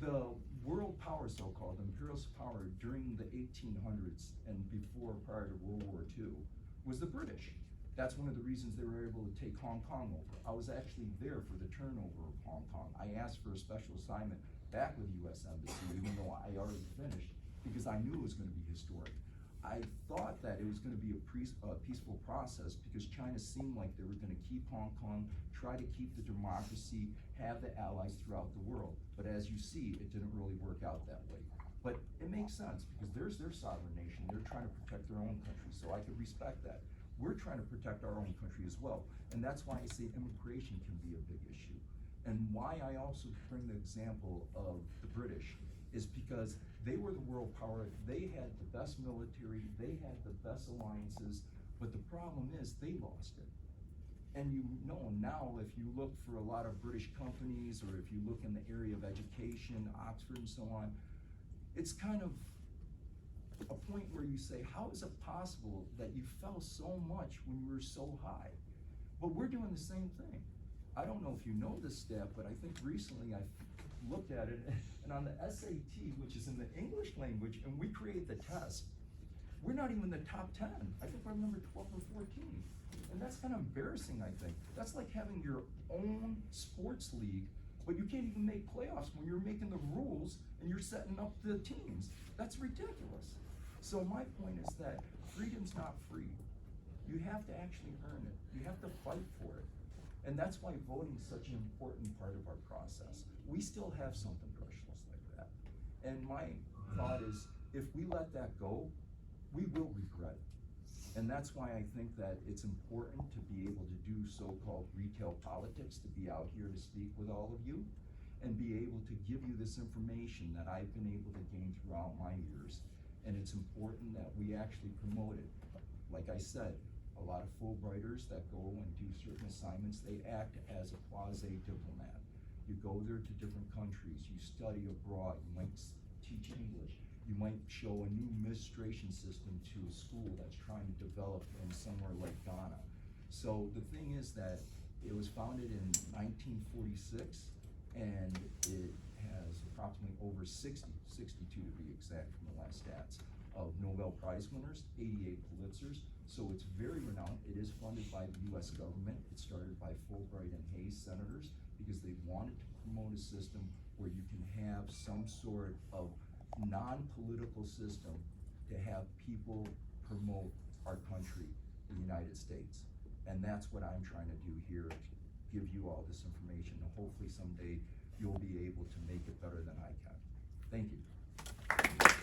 The world power, so-called, the imperialist power during the 1800s and before, prior to World War II, was the British. That's one of the reasons they were able to take Hong Kong over. I was actually there for the turnover of Hong Kong. I asked for a special assignment back with the US Embassy, even though I already finished, because I knew it was gonna be historic. I thought that it was gonna be a peaceful process because China seemed like they were gonna keep Hong Kong, try to keep the democracy, have the allies throughout the world. But as you see, it didn't really work out that way. But it makes sense because there's their sovereign nation. They're trying to protect their own country, so I could respect that. We're trying to protect our own country as well. And that's why I say immigration can be a big issue. And why I also bring the example of the British is because they were the world power. They had the best military, they had the best alliances, but the problem is they lost it. And you know now, if you look for a lot of British companies, or if you look in the area of education, Oxford and so on, it's kind of a point where you say, how is it possible that you fell so much when you were so high? But we're doing the same thing. I don't know if you know this stat, but I think recently I looked at it, and on the SAT, which is in the English language, and we create the test, we're not even the top 10. I think we're number 12 or 14. And that's kind of embarrassing, I think. That's like having your own sports league, but you can't even make playoffs when you're making the rules and you're setting up the teams. That's ridiculous. So my point is that freedom's not free. You have to actually earn it. You have to fight for it. And that's why voting is such an important part of our process. We still have something precious like that. And my thought is, if we let that go, we will regret it. And that's why I think that it's important to be able to do so-called retail politics, to be out here to speak with all of you, and be able to give you this information that I've been able to gain throughout my years. And it's important that we actually promote it. Like I said, a lot of Fulbrighters that go and do certain assignments, they act as a quasi-diplomat. You go there to different countries, you study abroad, you might teach English, you might show a new administration system to a school that's trying to develop in somewhere like Ghana. So the thing is that it was founded in 1946, and it has approximately over 62 to be exact from the last stats, of Nobel Prize winners, 88 Pulitzers. So it's very renowned. It is funded by the US government. It started by Fulbright and Hayes senators because they wanted to promote a system where you can have some sort of non-political system to have people promote our country, the United States. And that's what I'm trying to do here, to give you all this information. And hopefully someday you'll be able to make it better than